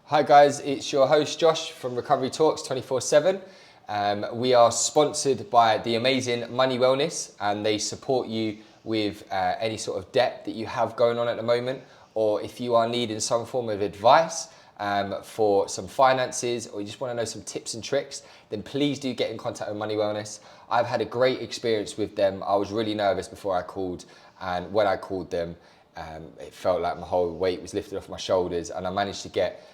Hi guys, it's your host Josh from Recovery Talks 24/7. We are sponsored by the amazing Money Wellness, and they support you with any sort of debt that you have going on at the moment, or if you are needing some form of advice for some finances, or you just want to know some tips and tricks, then please do get in contact with Money Wellness. I've had a great experience with them. I was really nervous before I called, and when I called them, it felt like my whole weight was lifted off my shoulders, and I managed to get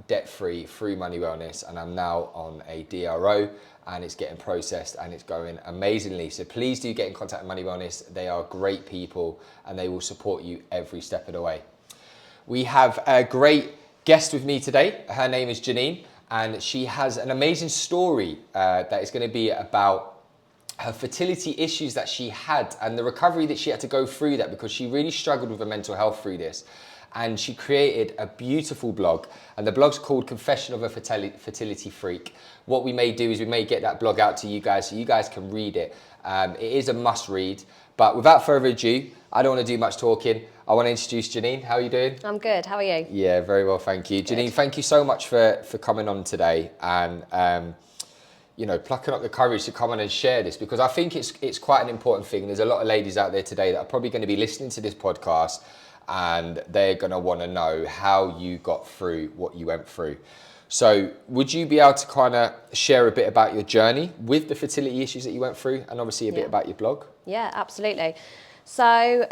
debt-free through Money Wellness, and I'm now on a DRO, and it's getting processed and it's going amazingly. So please do get in contact with Money Wellness. They are great people and they will support you every step of the way. We have a great guest with me today. Her name is Janine, and she has an amazing story that is going to be about her fertility issues that she had and the recovery that she had to go through that, because she really struggled with her mental health through this. And she created a beautiful blog, and the blog's called Confession of a Fertility Freak. What we may do is we may get that blog out to you guys so you guys can read it. It is a must read, but without further ado, I don't want to do much talking. I want to introduce Janine. How are you doing? I'm good, how are you? Yeah, very well, thank you. Good. Janine, thank you so much for coming on today and plucking up the courage to come on and share this, because I think it's quite an important thing. There's a lot of ladies out there today that are probably going to be listening to this podcast, and they're going to want to know how you got through what you went through. So would you be able to kind of share a bit about your journey with the fertility issues that you went through, and obviously a bit about your blog? Yeah, absolutely. So,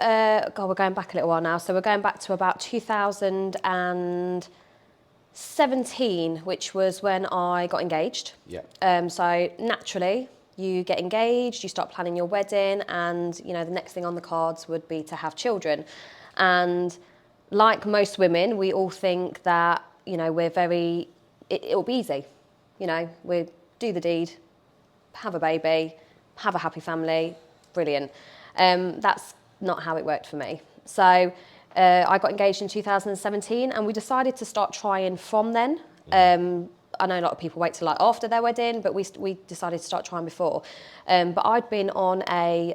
we're going back a little while now. So we're going back to about 2017, which was when I got engaged. Yeah. So naturally, you get engaged, you start planning your wedding, and the next thing on the cards would be to have children. And like most women, we all think that, we're it'll be easy. We do the deed, have a baby, have a happy family, brilliant. That's not how it worked for me. So I got engaged in 2017, and we decided to start trying from then. I know a lot of people wait till after their wedding, but we decided to start trying before. But I'd been on a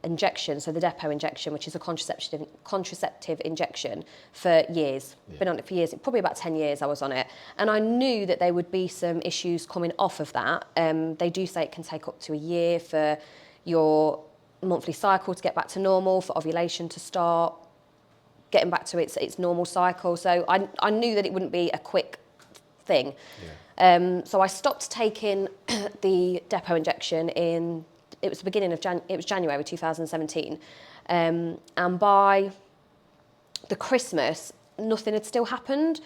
injection, so the depot injection, which is a contraceptive injection, for years. Yeah. Been on it for years, probably about 10 years I was on it. And I knew that there would be some issues coming off of that. They do say it can take up to a year for your monthly cycle to get back to normal, for ovulation to start getting back to its normal cycle. So I knew that it wouldn't be a quick thing. Yeah. So I stopped taking the depot injection it was the beginning of January 2017. And by the Christmas, nothing had still happened.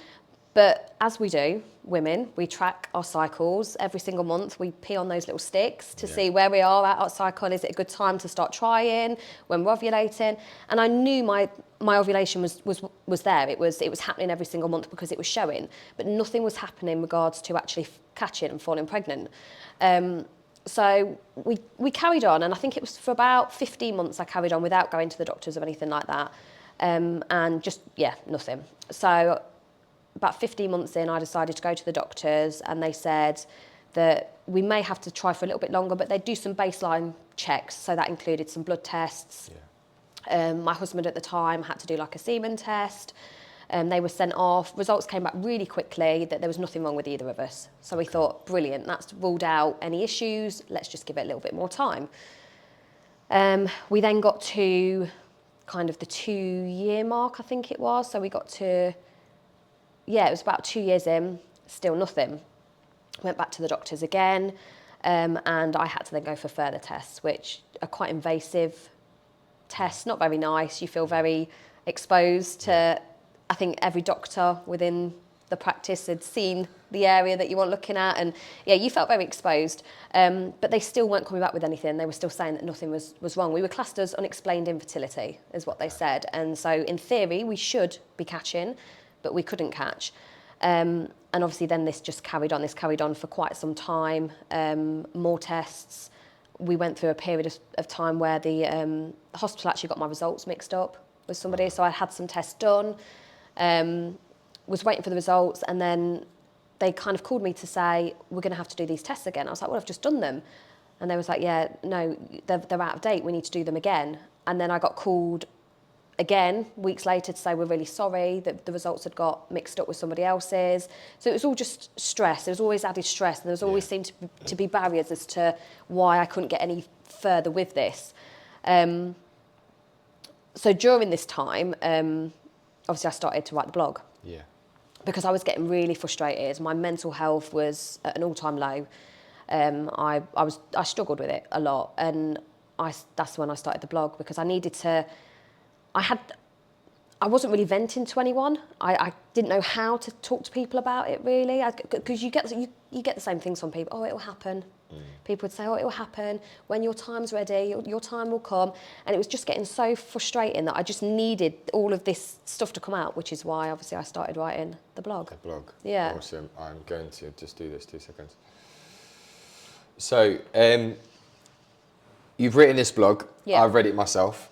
But as we do, women, we track our cycles every single month. We pee on those little sticks to see where we are at our cycle. Is it a good time to start trying when we're ovulating? And I knew my ovulation was there. It was happening every single month because it was showing, but nothing was happening in regards to actually catching and falling pregnant. So we carried on, and I think it was for about 15 months I carried on without going to the doctors or anything like that, and just nothing. So about 15 months in, I decided to go to the doctors, and they said that we may have to try for a little bit longer, but they'd do some baseline checks. So that included some blood tests. Yeah. My husband at the time had to do like a semen test. They were sent off. Results came back really quickly that there was nothing wrong with either of us. So we thought, brilliant, that's ruled out any issues. Let's just give it a little bit more time. We then got to kind of the 2-year mark, I think it was. So we got to... it was about 2 years in, still nothing. Went back to the doctors again, and I had to then go for further tests, which are quite invasive tests, not very nice. You feel very exposed to, I think every doctor within the practice had seen the area that you weren't looking at, and you felt very exposed. But they still weren't coming back with anything. They were still saying that nothing was wrong. We were classed as unexplained infertility, is what they said. And so in theory, we should be catching, but we couldn't catch. And obviously then this just carried on. This carried on for quite some time. More tests. We went through a period of time where the hospital actually got my results mixed up with somebody. So I had some tests done, was waiting for the results, and then they kind of called me to say, we're going to have to do these tests again. I was like, well, I've just done them. And they was like, yeah, no, they're out of date. We need to do them again. And then I got called again, weeks later to say we're really sorry that the results had got mixed up with somebody else's. So it was all just stress. There was always added stress, and there was always seemed to be barriers as to why I couldn't get any further with this. So during this time, obviously I started to write the blog. Yeah. Because I was getting really frustrated. My mental health was at an all-time low. I struggled with it a lot, and that's when I started the blog, because I needed to. I wasn't really venting to anyone. I didn't know how to talk to people about it really, because you get the same things from people. Oh, it will happen. People would say, oh, it will happen when your time's ready. Your time will come, and it was just getting so frustrating that I just needed all of this stuff to come out, which is why obviously I started writing the blog. The blog. Yeah. Awesome. I'm going to just do this 2 seconds. So, you've written this blog. Yeah. I've read it myself.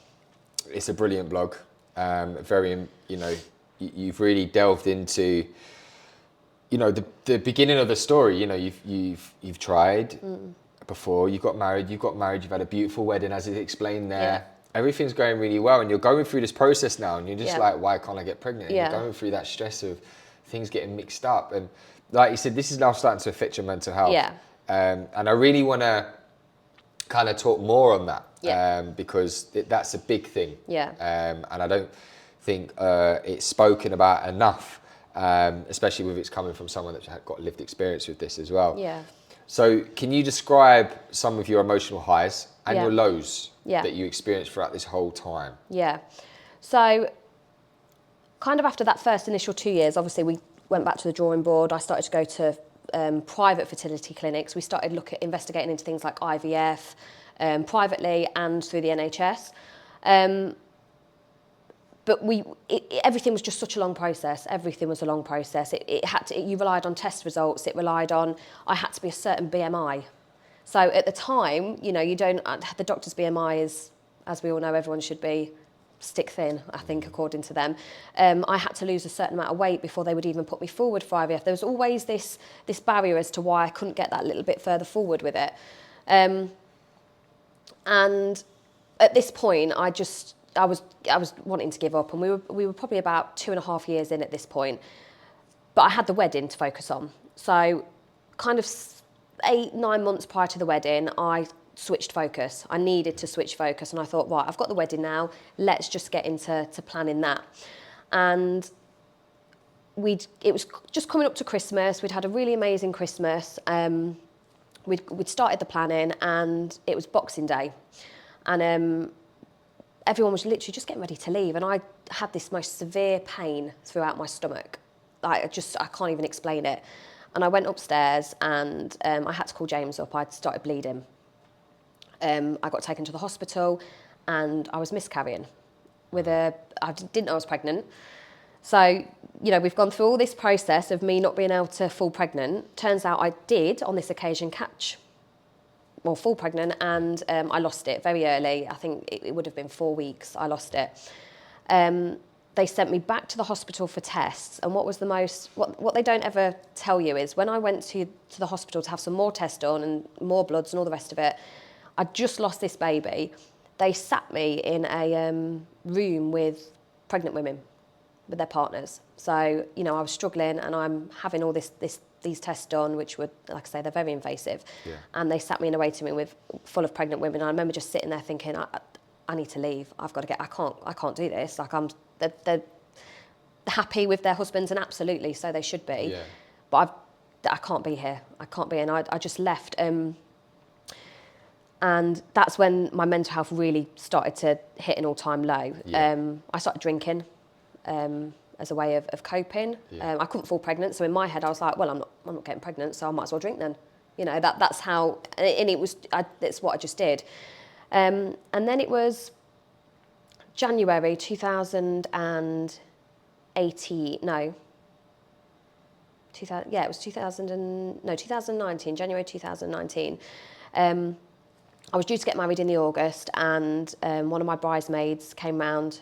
It's a brilliant blog. Very, you've really delved into, the beginning of the story. You've tried before. You got married. You've had a beautiful wedding, as it's explained there. Yeah. Everything's going really well, and you're going through this process now, and you're just like, why can't I get pregnant? And Yeah. you're going through that stress of things getting mixed up, and like you said, this is now starting to affect your mental health. Yeah. And I really want to kind of talk more on that, because that's a big thing. Yeah. And I don't think it's spoken about enough, especially with it's coming from someone that's got lived experience with this as well. Yeah. So can you describe some of your emotional highs and your lows that you experienced throughout this whole time? Yeah. So kind of after that first initial 2 years, obviously we went back to the drawing board. I started to go to private fertility clinics. We started investigating into things like IVF, privately and through the NHS. But everything was just such a long process. Everything was a long process. You relied on test results. I had to be a certain BMI. So at the time, the doctor's BMI is, as we all know, everyone should be stick thin, I think, according to them. I had to lose a certain amount of weight before they would even put me forward for IVF. There was always this barrier as to why I couldn't get that little bit further forward with it. And at this point, I was wanting to give up, and we were probably about 2.5 years in at this point. But I had the wedding to focus on. So kind of 8-9 months prior to the wedding, I switched focus. I needed to switch focus, and I thought, right, I've got the wedding now. Let's just get into planning that. And it was just coming up to Christmas. We'd had a really amazing Christmas. We'd started the planning, and it was Boxing Day, and everyone was literally just getting ready to leave, and I had this most severe pain throughout my stomach. I can't even explain it. And I went upstairs, and I had to call James up. I'd started bleeding. I got taken to the hospital, and I was miscarrying. I didn't know I was pregnant. So, we've gone through all this process of me not being able to fall pregnant. Turns out I did, on this occasion, fall pregnant, and I lost it very early. I think it would have been 4 weeks I lost it. They sent me back to the hospital for tests, and what they don't ever tell you is when I went to the hospital to have some more tests done and more bloods and all the rest of it, I just lost this baby. They sat me in a room with pregnant women, with their partners. So, I was struggling, and I'm having all these tests done, which were, like I say, they're very invasive. Yeah. And they sat me in a waiting room full of pregnant women. And I remember just sitting there thinking, I need to leave. I can't do this. Like they're happy with their husbands, and absolutely, so they should be. Yeah. But I can't be here. I can't be, and I just left. And that's when my mental health really started to hit an all-time low. Yeah. I started drinking as a way of coping. Yeah. I couldn't fall pregnant, so in my head I was like, well, I'm not getting pregnant, so I might as well drink then. That's how, and it's what I just did. And then it was January 2018. No. 2019. January 2019. I was due to get married in the August, and one of my bridesmaids came round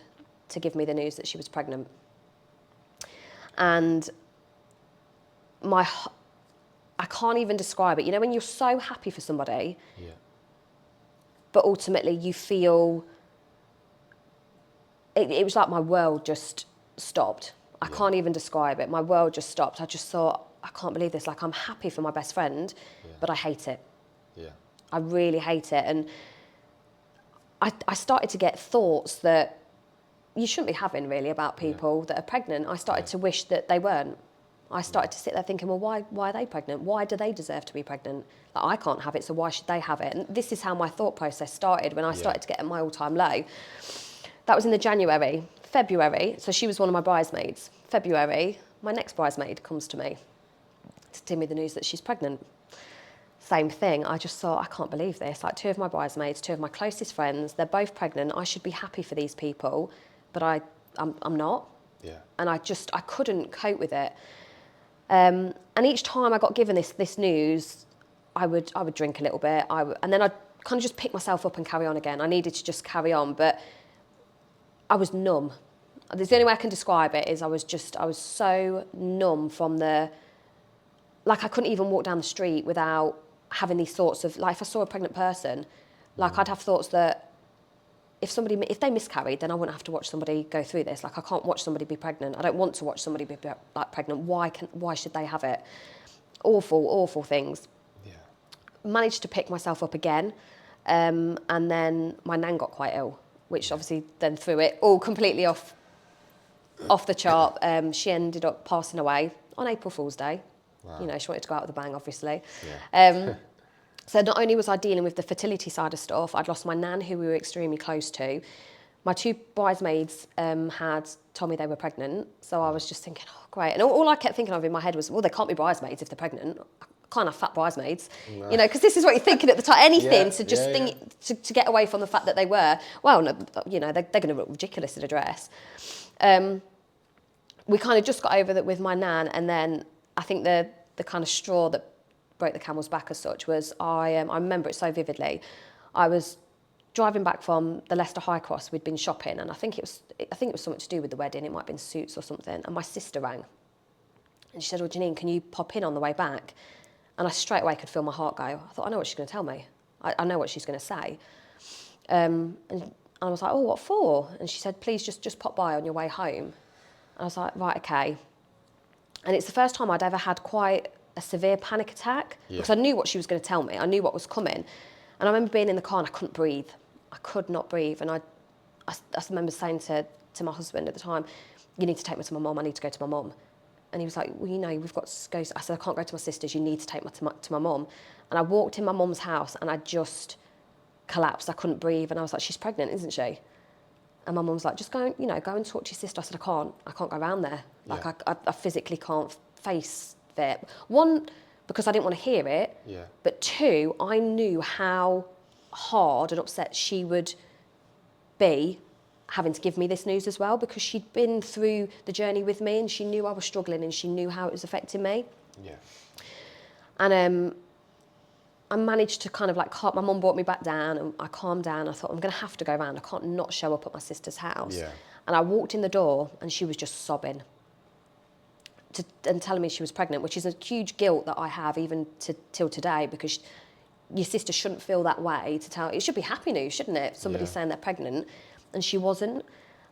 to give me the news that she was pregnant. And I can't even describe it. When you're so happy for somebody, but ultimately you feel it was like my world just stopped. I can't even describe it. My world just stopped. I just thought, I can't believe this. Like, I'm happy for my best friend, but I hate it. Yeah. I really hate it. And I started to get thoughts that you shouldn't be having, really, about people that are pregnant. I started to wish that they weren't. I started to sit there thinking, well, why are they pregnant? Why do they deserve to be pregnant? Like, I can't have it, so why should they have it? And this is how my thought process started when I started to get at my all-time low. That was in the January. February, so she was one of my bridesmaids. February, my next bridesmaid comes to me to tell me the news that she's pregnant. Same thing. I just thought, I can't believe this. Like, 2 of my bridesmaids, 2 of my closest friends, they're both pregnant. I should be happy for these people, but I'm not. Yeah. And I couldn't cope with it. And each time I got given this news, I would drink a little bit. And then I'd kind of just pick myself up and carry on again. I needed to just carry on, but I was numb. The only way I can describe it is I was so numb from like, I couldn't even walk down the street without having these thoughts of, like, if I saw a pregnant person, like, I'd have thoughts that if they miscarried, then I wouldn't have to watch somebody go through this. Like, I can't watch somebody be pregnant. I don't want to watch somebody be like pregnant. Why should they have it? Awful things. Yeah. Managed to pick myself up again, and then my nan got quite ill, which obviously then threw it all completely off the chart. She ended up passing away on April Fool's Day. Wow. You know, she wanted to go out with a bang, obviously. Yeah. So not only was I dealing with the fertility side of stuff, I'd lost my nan, who we were extremely close to. My 2 bridesmaids had told me they were pregnant, so I was just thinking, oh, great. And all I kept thinking of in my head was, well, they can't be bridesmaids if they're pregnant. I can't have fat bridesmaids, you know, because this is what you're thinking at the time. Anything to just think, to get away from the fact that they were, well, no, you know, they're going to look ridiculous in a dress. We kind of just got over that with my nan, and then I think the kind of straw that broke the camel's back as such was I remember it so vividly. I was driving back from the Leicester High Cross. We'd been shopping, and I think it was something to do with the wedding. It might have been suits or something. And my sister rang, and she said, "Oh, Janine, can you pop in on the way back?" And I straight away could feel my heart go. I thought, I know what she's going to tell me. I know what she's going to say. And I was like, "Oh, what for?" And she said, "Please just pop by on your way home." And I was like, "Right, okay." And it's the first time I'd ever had quite a severe panic attack, because I knew what she was going to tell me. I knew what was coming. And I remember being in the car and I couldn't breathe. I could not breathe. And I remember saying to my husband at the time, "You need to take me to my mum. I need to go to my mum." And he was like, "Well, you know, we've got to go." I said, "I can't go to my sister's. You need to take me to my mum." And I walked in my mum's house and I just collapsed. I couldn't breathe. And I was like, "She's pregnant, isn't she?" And my mum was like, "Just go and talk to your sister." I said, I can't go around there. Like, I physically can't face it. 1, because I didn't want to hear it. Yeah. But 2, I knew how hard and upset she would be having to give me this news as well, because she'd been through the journey with me and she knew I was struggling and she knew how it was affecting me. Yeah. And I managed to kind of like my mum brought me back down and I calmed down. I thought, I'm going to have to go around. I can't not show up at my sister's house. Yeah. And I walked in the door and she was just sobbing and telling me she was pregnant, which is a huge guilt that I have even till today, because your sister shouldn't feel that way to tell. It should be happy news, shouldn't it? Somebody saying they're pregnant, and she wasn't.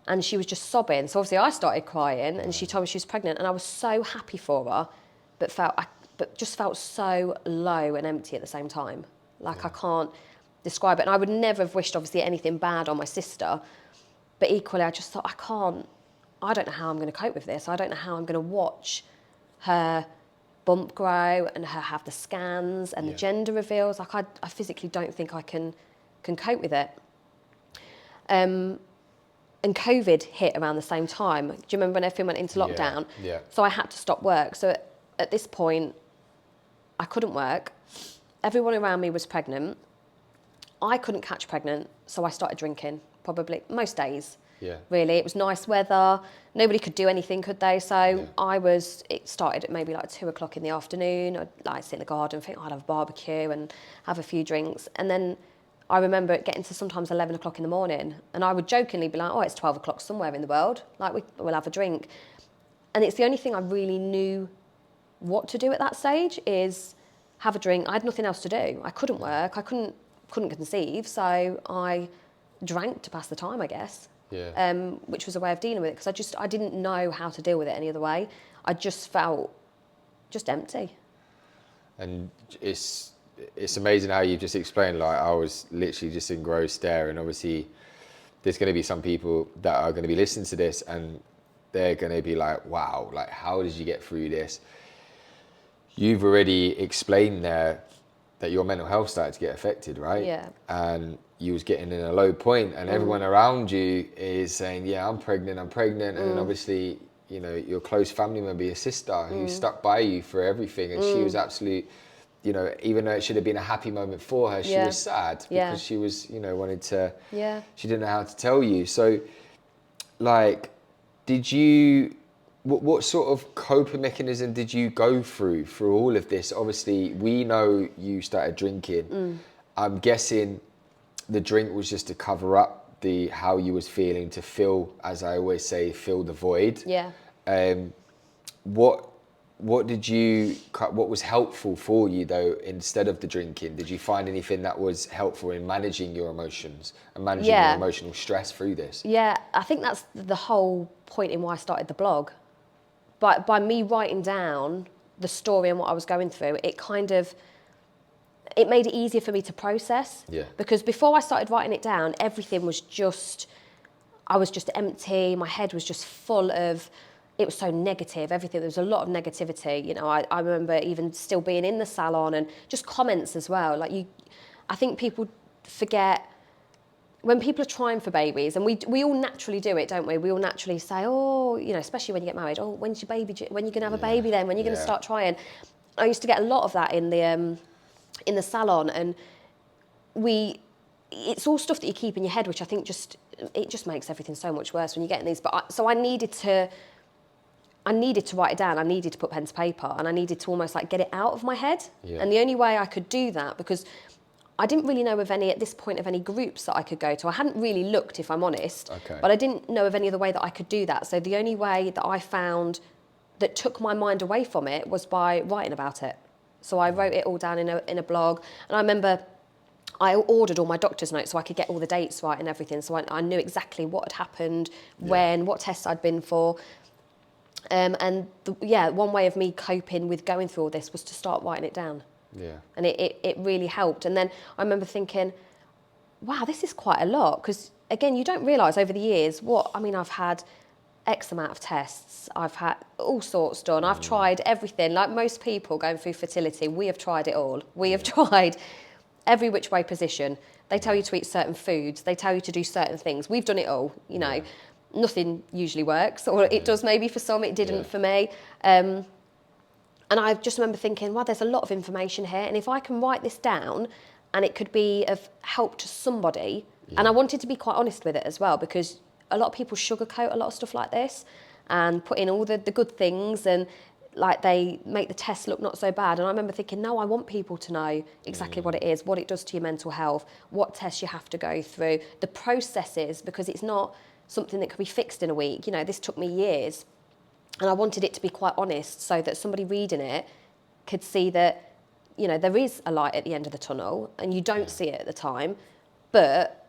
And she was just sobbing. So obviously I started crying and she told me she was pregnant, and I was so happy for her, but just felt so low and empty at the same time. Like, I can't describe it. And I would never have wished, obviously, anything bad on my sister, but equally I just thought, I don't know how I'm going to cope with this. I don't know how I'm going to watch her bump grow and her have the scans and the gender reveals. Like, I physically don't think I can cope with it. And COVID hit around the same time. Do you remember when everything went into lockdown? Yeah. So I had to stop work. So at this point, I couldn't work. Everyone around me was pregnant. I couldn't catch pregnant, so I started drinking, probably most days. Yeah. Really, it was nice weather. Nobody could do anything, could they? So it started at maybe like 2 o'clock in the afternoon. I'd like sit in the garden, think I'd have a barbecue and have a few drinks. And then I remember it getting to sometimes 11 o'clock in the morning. And I would jokingly be like, "Oh, it's 12 o'clock somewhere in the world. Like, we'll have a drink." And it's the only thing I really knew what to do at that stage, is have a drink. I had nothing else to do. I couldn't work. I couldn't conceive. So I drank to pass the time, I guess. which was a way of dealing with it, because I didn't know how to deal with it any other way. I just felt just empty. And it's amazing how you've just explained, like, I was literally just engrossed there, and obviously there's going to be some people that are going to be listening to this and they're going to be like, wow, like, how did you get through this? You've already explained there that your mental health started to get affected, right? Yeah. And you was getting in a low point, and everyone around you is saying, yeah, I'm pregnant. And then obviously, you know, your close family member, your sister, who stuck by you for everything, and she was absolute, you know, even though it should have been a happy moment for her, she was sad because she was, you know, wanted to, she didn't know how to tell you. So, like, did you, what sort of coping mechanism did you go through all of this? Obviously, we know you started drinking. I'm guessing the drink was just to cover up how you was feeling, to fill, as I always say, fill the void. Yeah. What was helpful for you though, instead of the drinking? Did you find anything that was helpful in managing your emotions and managing your emotional stress through this? Yeah, I think that's the whole point in why I started the blog. By me writing down the story and what I was going through, it made it easier for me to process. Yeah. Because before I started writing it down, everything was I was just empty. My head was just full of, it was so negative, everything. There was a lot of negativity. You know, I remember even still being in the salon, and just comments as well. Like, I think people forget, when people are trying for babies, and we all naturally do it, don't we? We all naturally say, oh, you know, especially when you get married, oh, when's your baby, when are you going to have a baby then? When are you going to start trying? I used to get a lot of that in the salon, and it's all stuff that you keep in your head, which I think it just makes everything so much worse when you get in these. So I needed to write it down. I needed to put pen to paper, and I needed to almost like get it out of my head. Yeah. And the only way I could do that, because I didn't really know at this point of any groups that I could go to. I hadn't really looked, if I'm honest, but I didn't know of any other way that I could do that. So the only way that I found that took my mind away from it was by writing about it. So I wrote it all down in a blog, and I remember I ordered all my doctor's notes so I could get all the dates right and everything. So I knew exactly what had happened, when, what tests I'd been for. One way of me coping with going through all this was to start writing it down. Yeah. And it really helped. And then I remember thinking, wow, this is quite a lot. Because, again, you don't realise over the years I've had X amount of tests. I've had all sorts done. I've tried everything. Like most people going through fertility, we have tried it all. We have tried every which way position. They tell you to eat certain foods. They tell you to do certain things. We've done it all, you know. Nothing usually works, or it does maybe for some, it didn't for me. And I just remember thinking, wow, there's a lot of information here, and if I can write this down and it could be of help to somebody, and I wanted to be quite honest with it as well, because a lot of people sugarcoat a lot of stuff like this and put in all the good things, and like they make the test look not so bad. And I remember thinking, no, I want people to know exactly what it is, what it does to your mental health, what tests you have to go through, the processes, because it's not something that could be fixed in a week. You know, this took me years. And I wanted it to be quite honest, so that somebody reading it could see that, you know, there is a light at the end of the tunnel, and you don't see it at the time, but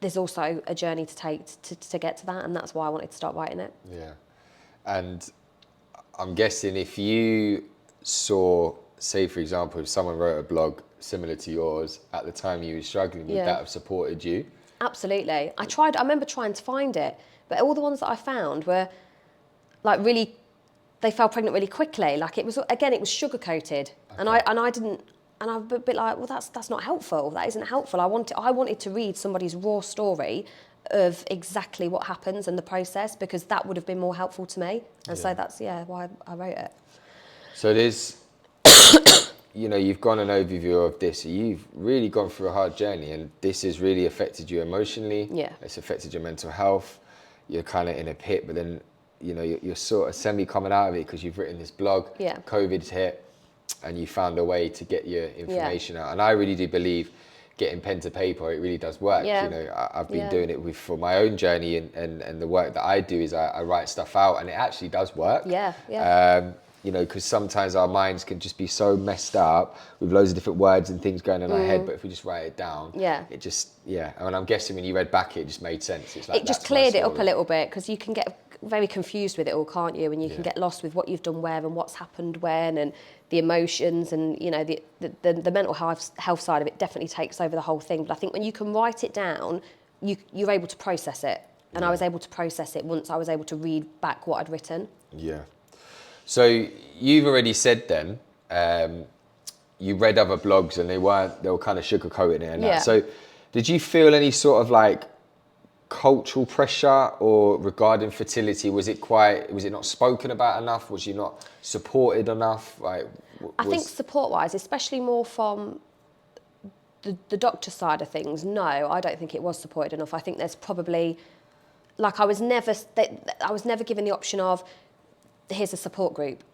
there's also a journey to take to get to that, and that's why I wanted to start writing it. Yeah. And I'm guessing if you saw, say for example, if someone wrote a blog similar to yours at the time you were struggling, would that have supported you? Absolutely. I remember trying to find it, but all the ones that I found were like really, they fell pregnant really quickly. Like it was sugar coated, and I didn't, and I'm a bit like, well, that's not helpful. That isn't helpful. I wanted to read somebody's raw story of exactly what happens and the process, because that would have been more helpful to me. And so that's why I wrote it. So there's, you know, you've gone an overview of this. You've really gone through a hard journey, and this has really affected you emotionally. Yeah. It's affected your mental health. You're kind of in a pit, but then, you know, you're sort of semi coming out of it because you've written this blog. Yeah. COVID's hit, and you found a way to get your information out. And I really do believe getting pen to paper, it really does work. You know, I've been doing it for my own journey, and the work that I do is I write stuff out, and it actually does work. you know, because sometimes our minds can just be so messed up with loads of different words and things going in our head, but if we just write it down, it just, and I'm guessing when you read back it just made sense. It's like, it just cleared it up a little bit, because you can get very confused with it all, can't you? And you can get lost with what you've done where and what's happened when, and the emotions, and you know, the mental health side of it definitely takes over the whole thing. But I think when you can write it down, you're able to process it. And I was able to process it once I was able to read back what I'd written. Yeah. So you've already said then, you read other blogs and they were kind of sugarcoating it and that. So did you feel any sort of like cultural pressure or regarding fertility? Was it not spoken about enough? Was you not supported enough? Like, I think support-wise, especially more from the doctor side of things, no, I don't think it was supported enough. I think there's probably, like, I was never given the option of, here's a support group,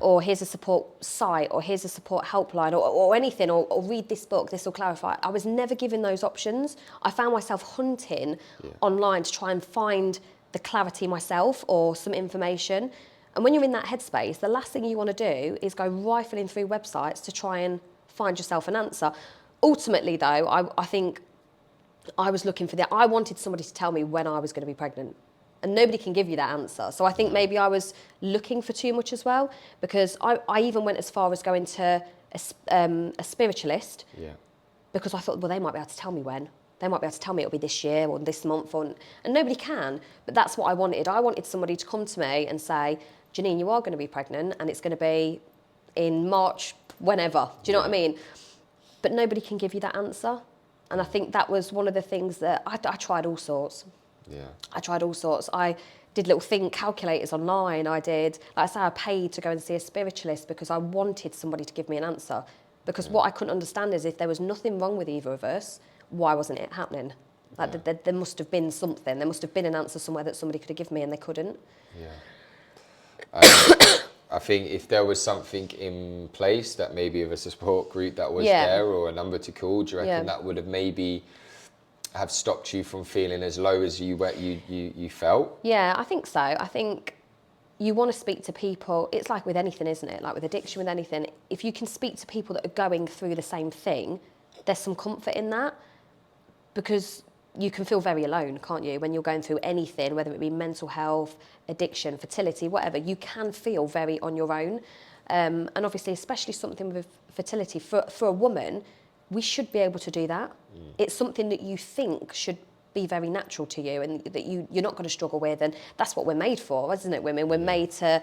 or here's a support site, or here's a support helpline, or anything, or read this book, this will clarify. I was never given those options. I found myself hunting online to try and find the clarity myself or some information. And when you're in that headspace, the last thing you want to do is go rifling through websites to try and find yourself an answer. Ultimately, though, I think I was looking for I wanted somebody to tell me when I was going to be pregnant. And nobody can give you that answer. So I think maybe I was looking for too much as well, because I even went as far as going to a spiritualist, because I thought, well, they might be able to tell me when. They might be able to tell me it'll be this year or this month, and nobody can. But that's what I wanted. I wanted somebody to come to me and say, Janine, you are going to be pregnant, and it's going to be in March, whenever. Do you know what I mean? But nobody can give you that answer. And I think that was one of the things that I tried all sorts. I tried all sorts. I did little think calculators online. I did, like I say, I paid to go and see a spiritualist because I wanted somebody to give me an answer. Because what I couldn't understand is, if there was nothing wrong with either of us, why wasn't it happening? Like there must have been something. There must have been an answer somewhere that somebody could have given me, and they couldn't. I think if there was something in place, that maybe of a support group that was there, or a number to call, do you reckon that would have maybe have stopped you from feeling as low as you felt? Yeah, I think so. I think you want to speak to people. It's like with anything, isn't it? Like with addiction, with anything. If you can speak to people that are going through the same thing, there's some comfort in that, because you can feel very alone, can't you? When you're going through anything, whether it be mental health, addiction, fertility, whatever, you can feel very on your own. And obviously, especially something with fertility, for a woman, we should be able to do that. It's something that you think should be very natural to you, and that you're not going to struggle with, and that's what we're made for, isn't it, women? We're made to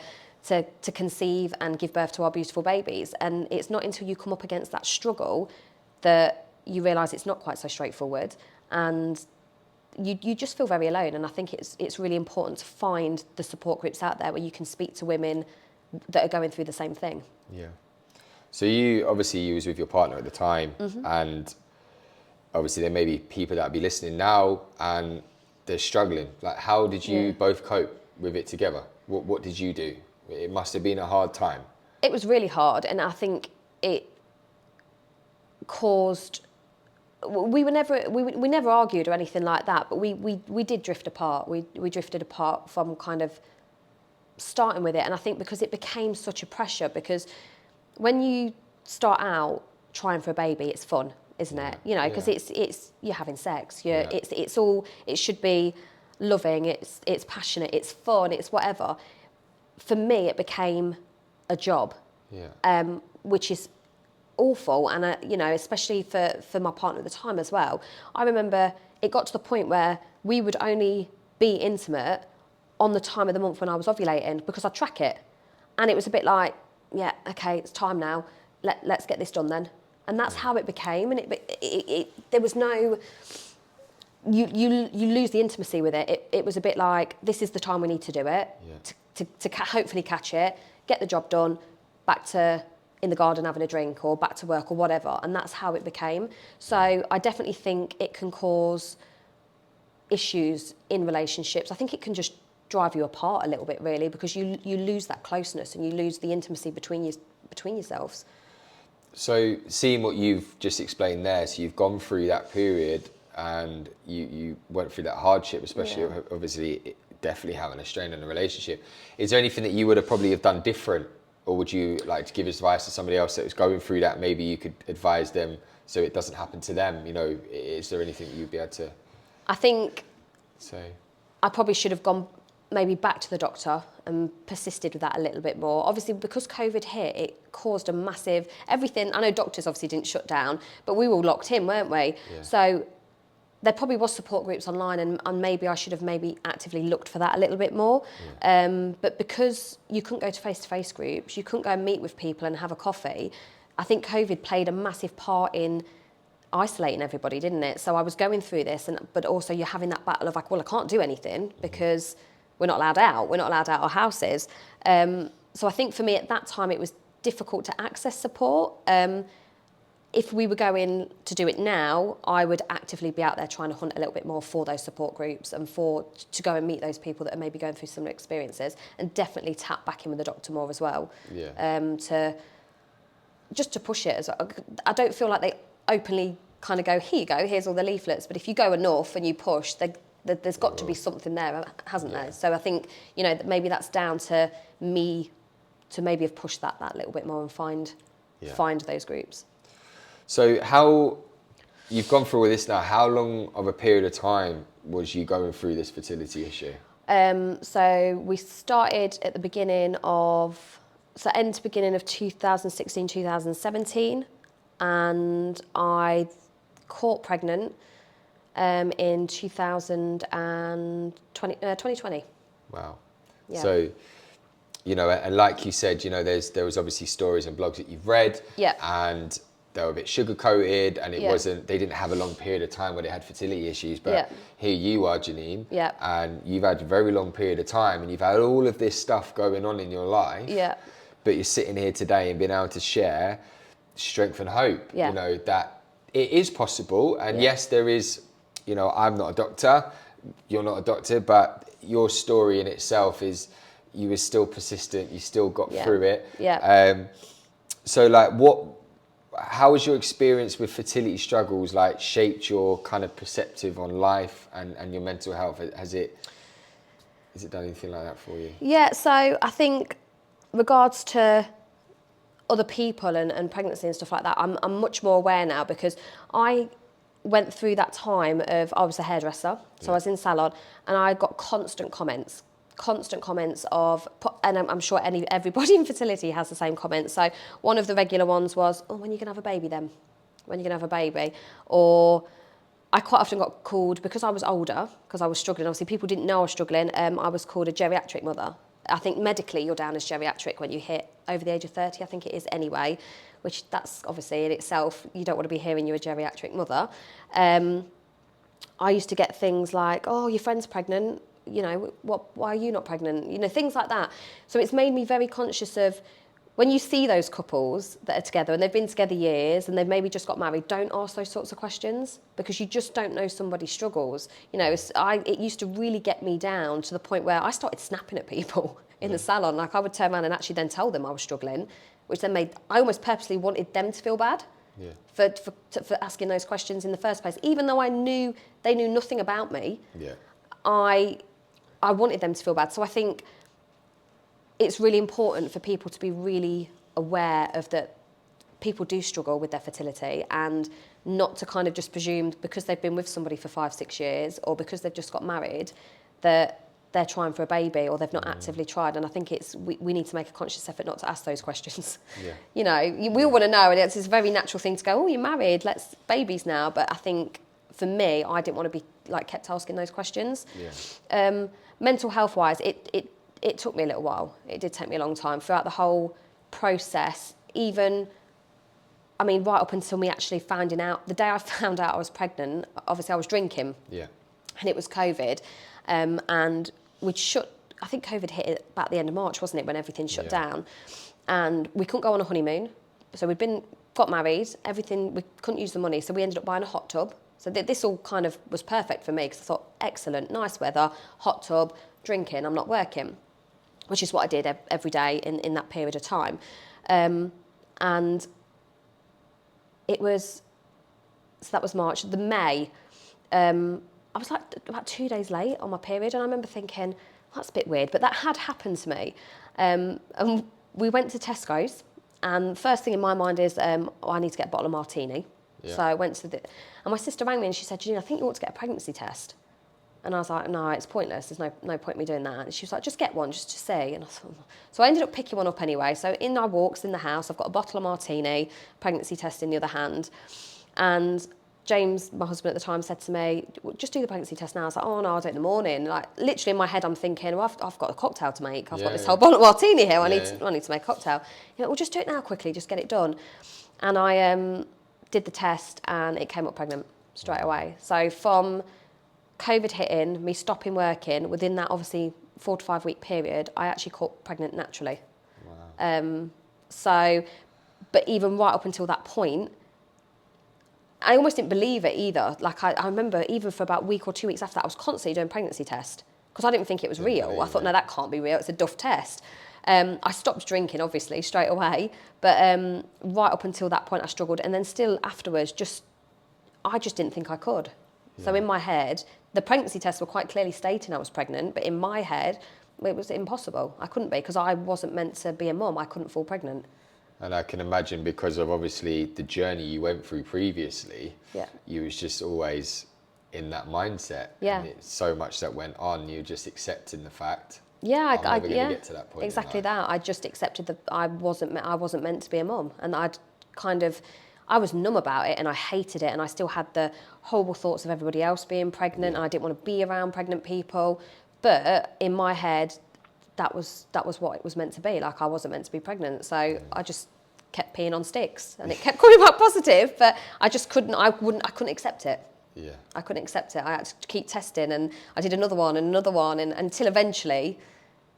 conceive and give birth to our beautiful babies, and it's not until you come up against that struggle that you realise it's not quite so straightforward, and you just feel very alone. And I think it's really important to find the support groups out there where you can speak to women that are going through the same thing. So you was with your partner at the time, and obviously there may be people that will be listening now and they're struggling. Like, how did you both cope with it together? What did you do? It must have been a hard time. It was really hard, and I think it caused. We never argued or anything like that, but we did drift apart. We drifted apart from kind of starting with it, and I think because it became such a pressure, because when you start out trying for a baby, it's fun, isn't it? You know, because it's you're having sex. It should be loving. It's passionate. It's fun. It's whatever. For me, it became a job, which is awful, and you know, especially for my partner at the time as well. I remember it got to the point where we would only be intimate on the time of the month when I was ovulating, because I track it, and it was a bit like, yeah, okay, it's time now. Let's get this done then. And that's how it became. And there was no, you lose the intimacy with it. It was a bit like, this is the time we need to do it, to hopefully catch it, get the job done, back to in the garden having a drink, or back to work, or whatever. And that's how it became. So I definitely think it can cause issues in relationships. I think it can just drive you apart a little bit, really, because you lose that closeness, and you lose the intimacy between yourselves. So seeing what you've just explained there, so you've gone through that period and you went through that hardship, especially obviously definitely having a strain in a relationship. Is there anything that you would have probably have done different Or would you like to give advice to somebody else that was going through that? Maybe you could advise them so it doesn't happen to them. You know, is there anything that you'd be able to I think say? I probably should have gone maybe back to the doctor and persisted with that a little bit more. Obviously, because COVID hit, it caused a massive everything. I know doctors obviously didn't shut down, but we were all locked in, weren't we? Yeah. So there probably was support groups online, and maybe I should have maybe actively looked for that a little bit more. Yeah. But because you couldn't go to face-to-face groups, you couldn't go and meet with people and have a coffee, I think COVID played a massive part in isolating everybody, didn't it? So I was going through this, but also you're having that battle of like, well, I can't do anything because we're not allowed out. We're not allowed out our houses. So I think for me at that time, it was difficult to access support. If we were going to do it now, I would actively be out there trying to hunt a little bit more for those support groups and to go and meet those people that are maybe going through similar experiences, and definitely tap back in with the doctor more as well. Yeah. To push it. I don't feel like they openly kind of go, here you go, here's all the leaflets. But if you go enough and you push, there's got to be something there, hasn't there? So I think, you know, maybe that's down to me to maybe have pushed that little bit more and find those groups. So how, you've gone through all this now, how long of a period of time was you going through this fertility issue? So we started at the beginning of 2016, 2017, and I caught pregnant in 2020. Wow. Yeah. So, you know, and like you said, you know, there was obviously stories and blogs that you've read, Yeah. and they were a bit sugar coated, and it Yeah. wasn't, they didn't have a long period of time where they had fertility issues, but Yeah. here you are, Janine, Yeah. and you've had a very long period of time, and you've had all of this stuff going on in your life, Yeah. but you're sitting here today and being able to share strength and hope, Yeah. you know, that it is possible. And Yeah. yes, there is, you know, I'm not a doctor, you're not a doctor, but your story in itself is you were still persistent, you still got Yeah. through it. Yeah. So like how has your experience with fertility struggles like shaped your kind of perspective on life and your mental health? Has it done anything like that for you? Yeah, so I think regards to other people and pregnancy and stuff like that, I'm much more aware now, because I went through that time of, I was a hairdresser, so I was in salon, and I got constant comments of, and I'm sure everybody in fertility has the same comments. So one of the regular ones was, oh, when are you going to have a baby then? When are you going to have a baby? Or I quite often got called, because I was older, because I was struggling, obviously people didn't know I was struggling, I was called a geriatric mother. I think medically you're down as geriatric when you hit over the age of 30, I think it is anyway, which that's obviously in itself, you don't want to be hearing you're a geriatric mother. I used to get things like, oh, your friend's pregnant, you know, why are you not pregnant? You know, things like that. So it's made me very conscious of, when you see those couples that are together and they've been together years and they've maybe just got married, don't ask those sorts of questions, because you just don't know somebody's struggles. You know, it used to really get me down to the point where I started snapping at people in the salon. Like I would turn around and actually then tell them I was struggling, which then I almost purposely wanted them to feel bad for asking those questions in the first place. Even though I knew they knew nothing about me, I wanted them to feel bad. So I think it's really important for people to be really aware of that people do struggle with their fertility, and not to kind of just presume because they've been with somebody for 5-6 years or because they've just got married that they're trying for a baby or they've not actively tried. And I think we need to make a conscious effort not to ask those questions. You know, we all want to know, and it's a very natural thing to go, oh, you're married, let's babies now. But I think for me, I didn't want to be like kept asking those questions. Mental health wise, it took me a little while. It did take me a long time throughout the whole process. Right up until me actually finding out, the day I found out I was pregnant, obviously I was drinking. And it was COVID. And we'd I think COVID hit about the end of March, wasn't it, when everything shut down. And we couldn't go on a honeymoon. So got married, everything, we couldn't use the money. So we ended up buying a hot tub. So this all kind of was perfect for me, because I thought, excellent, nice weather, hot tub, drinking, I'm not working, which is what I did every day in that period of time. And it was, so that was March. The May, I was like about 2 days late on my period, and I remember thinking, that's a bit weird, but that had happened to me. And we went to Tesco's, and first thing in my mind is, I need to get a bottle of martini. Yeah. So I went to and my sister rang me and she said, Janine, I think you ought to get a pregnancy test. And I was like, no, it's pointless. There's no point me doing that. And she was like, just get one, just to see. And I thought, so I ended up picking one up anyway. So in I walks in the house, I've got a bottle of martini, pregnancy test in the other hand. And James, my husband at the time, said to me, just do the pregnancy test now. I was like, oh no, I'll do it in the morning. Like literally in my head, I'm thinking, well, I've got a cocktail to make. I've got this whole bottle of martini here. I need to make a cocktail. You know, well, just do it now quickly, just get it done. And I did the test and it came up pregnant straight away. So from COVID hitting, me stopping working, within that obviously 4 to 5 week period, I actually caught pregnant naturally. Wow. But even right up until that point, I almost didn't believe it either. Like I remember even for about a week or 2 weeks after that, I was constantly doing pregnancy test because I didn't think it was real. I thought, no, that can't be real. It's a duff test. I stopped drinking, obviously, straight away. But right up until that point, I struggled. And then still afterwards, I just didn't think I could. Yeah. So in my head, the pregnancy tests were quite clearly stating I was pregnant. But in my head, it was impossible. I couldn't be because I wasn't meant to be a mum. I couldn't fall pregnant. And I can imagine because of obviously the journey you went through previously, you was just always in that mindset. Yeah. And it's so much that went on, you're just accepting the fact. Yeah, I'm never going to get to that point. Exactly that. I just accepted that I wasn't meant to be a mum, and I was numb about it, and I hated it, and I still had the horrible thoughts of everybody else being pregnant, and I didn't want to be around pregnant people. But in my head, that was what it was meant to be. Like I wasn't meant to be pregnant, so I just kept peeing on sticks, and it kept coming back positive. But I just couldn't. I couldn't accept it. Yeah. I couldn't accept it. I had to keep testing, and I did another one, and until eventually,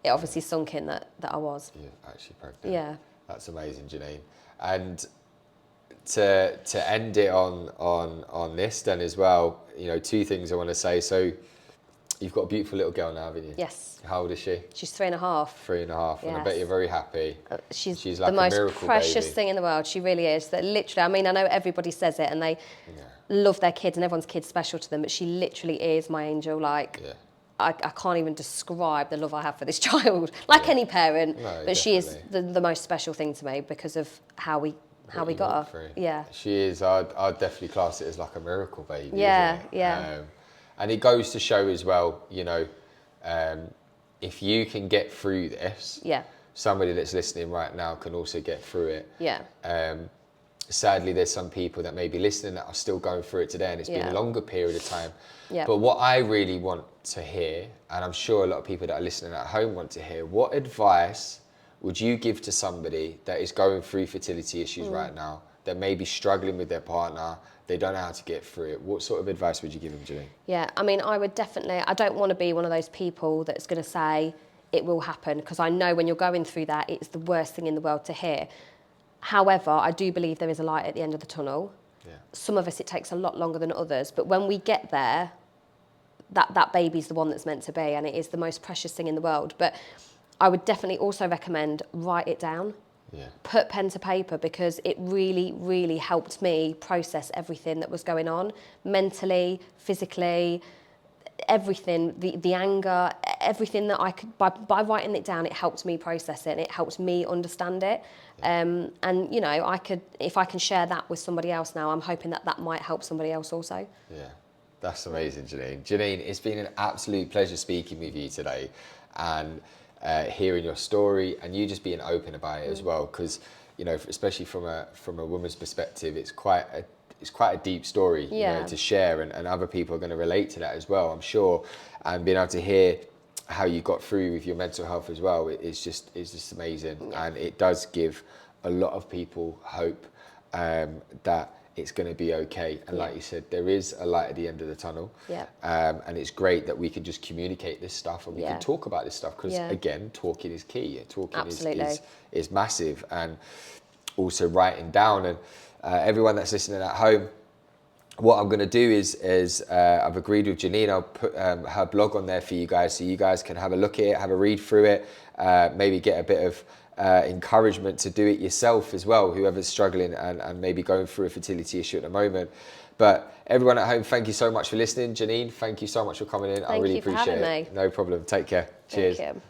it obviously sunk in that I was. You're actually pregnant. Yeah. That's amazing, Janine. And to end it on this then as well, you know, 2 things I want to say. So you've got a beautiful little girl now, haven't you? Yes. How old is she? She's 3.5. 3.5, and I bet you're very happy. She's like the most precious baby. thing in the world. She really is. That literally, I mean, I know everybody says it, and they love their kids, and everyone's kid's special to them, but she literally is my angel. Like, I can't even describe the love I have for this child. Like any parent, but definitely. She is the most special thing to me because of how we got her. Through. Yeah. She is. I'd definitely class it as like a miracle baby. Yeah, isn't it? yeah. And it goes to show as well, you know, if you can get through this, somebody that's listening right now can also get through it. Yeah. Sadly, there's some people that may be listening that are still going through it today, and it's been a longer period of time. Yeah. But what I really want to hear, and I'm sure a lot of people that are listening at home want to hear, what advice would you give to somebody that is going through fertility issues right now, that may be struggling with their partner, they don't know how to get through it? What sort of advice would you give them, Janine? Yeah, I mean, I don't want to be one of those people that's going to say it will happen, because I know when you're going through that, it's the worst thing in the world to hear. However, I do believe there is a light at the end of the tunnel. Yeah. Some of us, it takes a lot longer than others, but when we get there, that baby's the one that's meant to be, and it is the most precious thing in the world. But I would definitely also recommend write it down. Yeah. Put pen to paper, because it really, really helped me process everything that was going on, mentally, physically, everything, the anger, everything that I could, by writing it down, it helped me process it, and it helped me understand it. And, you know, if I can share that with somebody else now, I'm hoping that might help somebody else also. Yeah, that's amazing, Janine. Janine, it's been an absolute pleasure speaking with you today, and hearing your story, and you just being open about it as well, because, you know, especially from a woman's perspective, it's quite a deep story, you know, to share, and other people are going to relate to that as well, I'm sure. And being able to hear how you got through with your mental health as well, it's just amazing, and it does give a lot of people hope that it's going to be okay. And like you said, there is a light at the end of the tunnel. Yeah. And it's great that we can just communicate this stuff, and we can talk about this stuff, because again, talking is key. Talking is massive, and also writing down. And everyone that's listening at home, what I'm going to do is I've agreed with Janine, I'll put her blog on there for you guys, so you guys can have a look at it, have a read through it, maybe get a bit of encouragement to do it yourself as well, whoever's struggling and maybe going through a fertility issue at the moment. But everyone at home, thank you so much for listening. Janine, thank you so much for coming in. I really appreciate it. Thank you for having me. No problem. Take care. Cheers. Thank you.